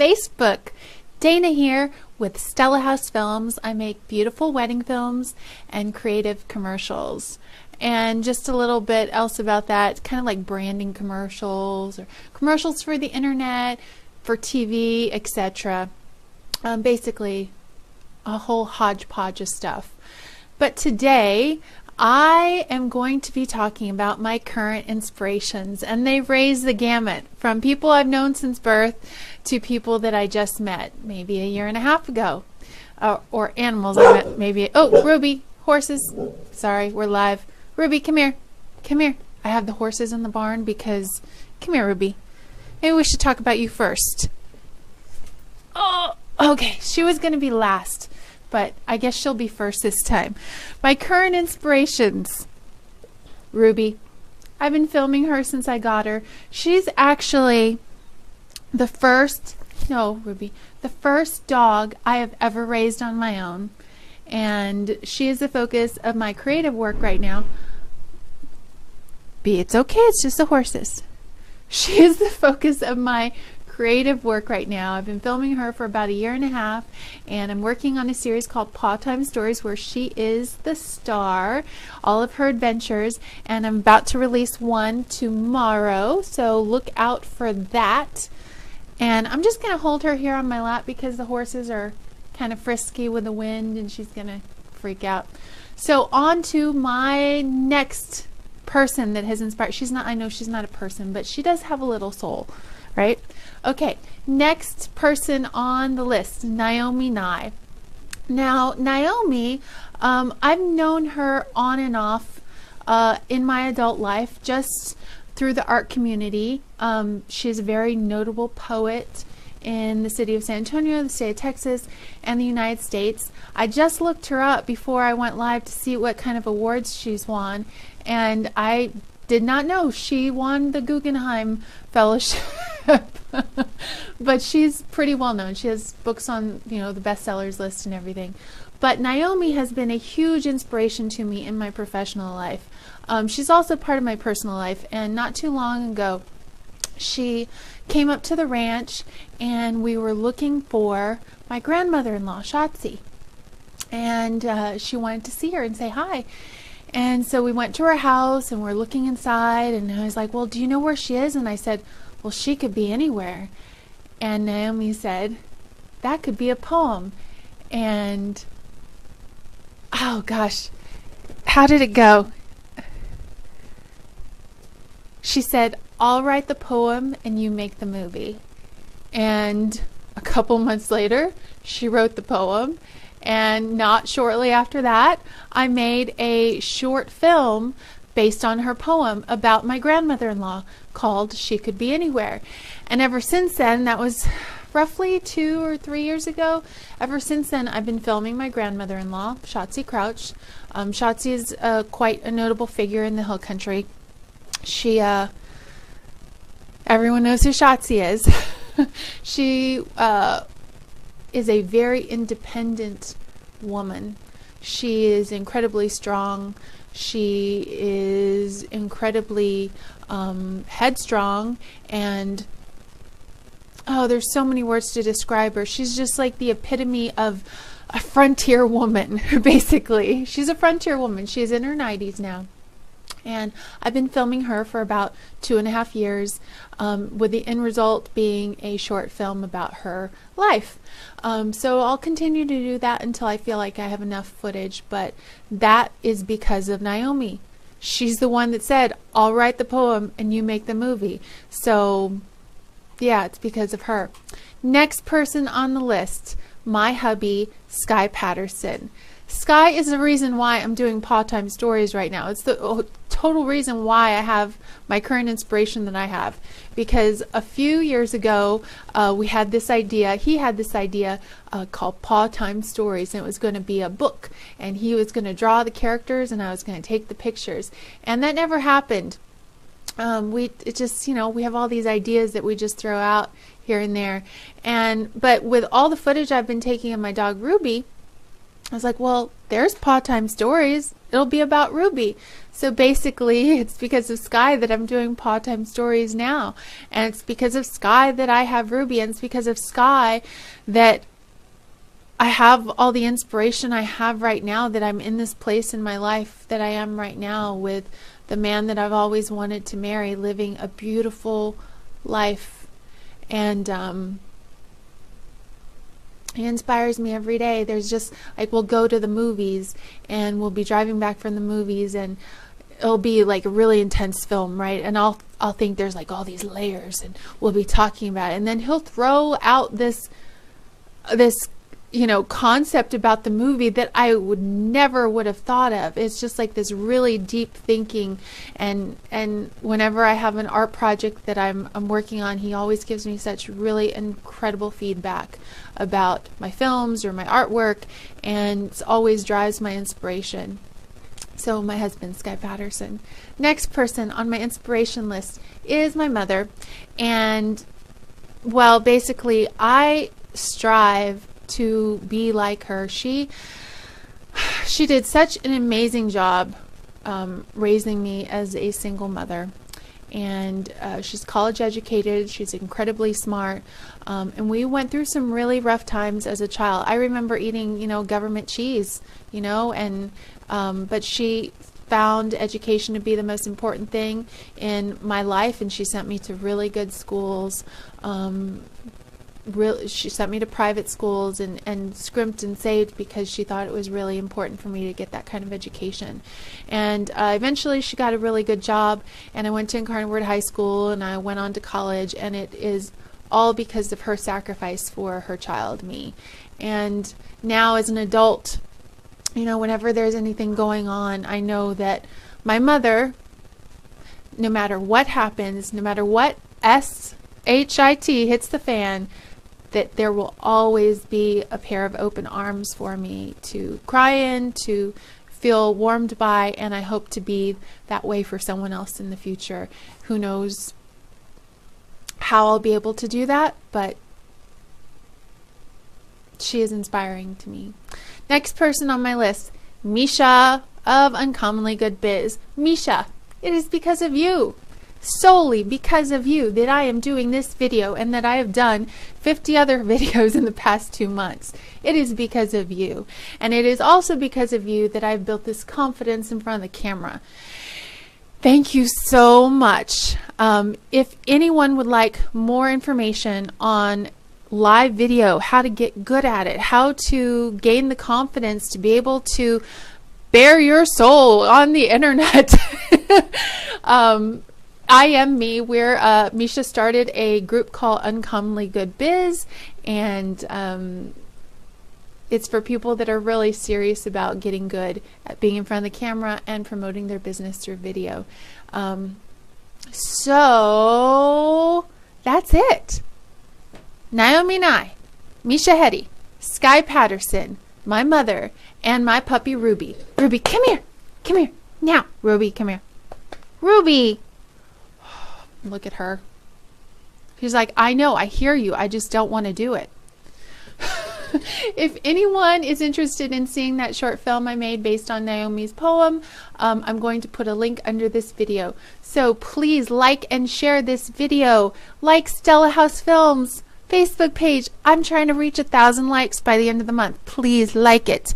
Facebook. Dayna here with Stella House Films. I make beautiful wedding films and creative commercials. And just a little bit else about that, kind of like branding commercials or commercials for the internet, for TV, etc. Basically, a whole hodgepodge of stuff. But today, I am going to be talking about my current inspirations, and they range the gamut from people I've known since birth to people that I just met maybe a year and a half ago, or animals I met maybe. Oh, Ruby, horses. Sorry, we're live. Ruby, come here. Come here. I have the horses in the barn because... Come here, Ruby. Maybe we should talk about you first. Oh, okay. She was going to be last, but I guess she'll be first this time. My current inspirations. Ruby. I've been filming her since I got her. She's actually the first... No, Ruby. The first dog I have ever raised on my own. And she is the focus of my creative work right now. It's okay, it's just the horses. She is the focus of my creative work right now. I've been filming her for about a year and a half, and I'm working on a series called Paw Time Stories where she is the star, all of her adventures, and I'm about to release one tomorrow, so look out for that. And I'm just going to hold her here on my lap because the horses are kind of frisky with the wind and she's going to freak out. So on to my next person that has inspired. I know she's not a person, but she does have a little soul, right? Okay, next person on the list, Naomi Nye. Now, Naomi, I've known her on and off in my adult life just through the art community. She's a very notable poet in the city of San Antonio, the state of Texas, and the United States. I just looked her up before I went live to see what kind of awards she's won, and I did not know she won the Guggenheim Fellowship. But she's pretty well known. She has books on, the bestsellers list and everything. But Naomi has been a huge inspiration to me in my professional life. She's also part of my personal life, and not too long ago she came up to the ranch and we were looking for my grandmother-in-law, Shotzi. And she wanted to see her and say hi. And so we went to her house and we're looking inside, and I was like, well, do you know where she is? And I said, well, she could be anywhere. And Naomi said, that could be a poem. And oh gosh, how did it go? She said, I'll write the poem and you make the movie. And a couple months later, she wrote the poem. And not shortly after that, I made a short film based on her poem about my grandmother-in-law called She Could Be Anywhere. And ever since then, that was roughly 2 or 3 years ago, ever since then I've been filming my grandmother-in-law, Shotzi Crouch. Shotzi is quite a notable figure in the hill country. She, everyone knows who Shotzi is. She is a very independent woman. She is incredibly strong. She is incredibly headstrong, and there's so many words to describe her. She's just like the epitome of a frontier woman, basically. She's a frontier woman. She's in her 90s now. And I've been filming her for about 2.5 years, with the end result being a short film about her life. So I'll continue to do that until I feel like I have enough footage, but that is because of Naomi. She's the one that said, I'll write the poem and you make the movie. So yeah, it's because of her. Next person on the list, my hubby, Sky Patterson. Sky is the reason why I'm doing Paw Time Stories right now. It's the total reason why I have my current inspiration that I have. Because a few years ago, he had this idea called Paw Time Stories, and it was going to be a book. And he was going to draw the characters, and I was going to take the pictures. And that never happened. We have all these ideas that we just throw out here and there. But with all the footage I've been taking of my dog Ruby, I was like, well, there's Paw Time Stories. It'll be about Ruby. So basically, it's because of Sky that I'm doing Paw Time Stories now. And it's because of Sky that I have Ruby. And it's because of Sky that I have all the inspiration I have right now, that I'm in this place in my life that I am right now with the man that I've always wanted to marry, living a beautiful life. And he inspires me every day. There's just like, we'll go to the movies and we'll be driving back from the movies and it'll be like a really intense film, right? And I'll think there's like all these layers and we'll be talking about it. And then he'll throw out this concept about the movie that I would have thought of. It's just like this really deep thinking, and whenever I have an art project that I'm working on, he always gives me such really incredible feedback about my films or my artwork, and it always drives my inspiration. So my husband, Sky Patterson. Next person on my inspiration list is my mother, and well, basically I strive to be like her. She did such an amazing job raising me as a single mother, and she's college educated. She's incredibly smart, and we went through some really rough times as a child. I remember eating government cheese, and but she found education to be the most important thing in my life, and she sent me to really good schools. She sent me to private schools and scrimped and saved because she thought it was really important for me to get that kind of education. And eventually she got a really good job, and I went to Incarnate Word High School, and I went on to college, and it is all because of her sacrifice for her child, me. And now as an adult, whenever there's anything going on, I know that my mother, no matter what happens, no matter what SHIT hits the fan, that there will always be a pair of open arms for me to cry in, to feel warmed by, and I hope to be that way for someone else in the future. Who knows how I'll be able to do that, but she is inspiring to me. Next person on my list, Misha of Uncommonly Good Biz. Misha, it is because of you, solely because of you, that I am doing this video and that I have done 50 other videos in the past 2 months. It is because of you. And it is also because of you that I've built this confidence in front of the camera. Thank you so much. If anyone would like more information on live video, how to get good at it, how to gain the confidence to be able to bare your soul on the internet, I am me. Misha started a group called Uncommonly Good Biz, and it's for people that are really serious about getting good at being in front of the camera and promoting their business through video. So that's it. Naomi Nye, Misha Hetty, Sky Patterson, my mother, and my puppy Ruby. Ruby, come here. Come here. Now, Ruby, come here. Ruby! Look at her. She's like, I know, I hear you. I just don't want to do it. If anyone is interested in seeing that short film I made based on Naomi's poem, I'm going to put a link under this video. So please like and share this video. Like Stella House Films Facebook page. I'm trying to reach 1,000 likes by the end of the month. Please like it.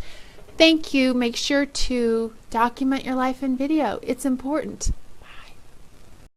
Thank you. Make sure to document your life in video. It's important.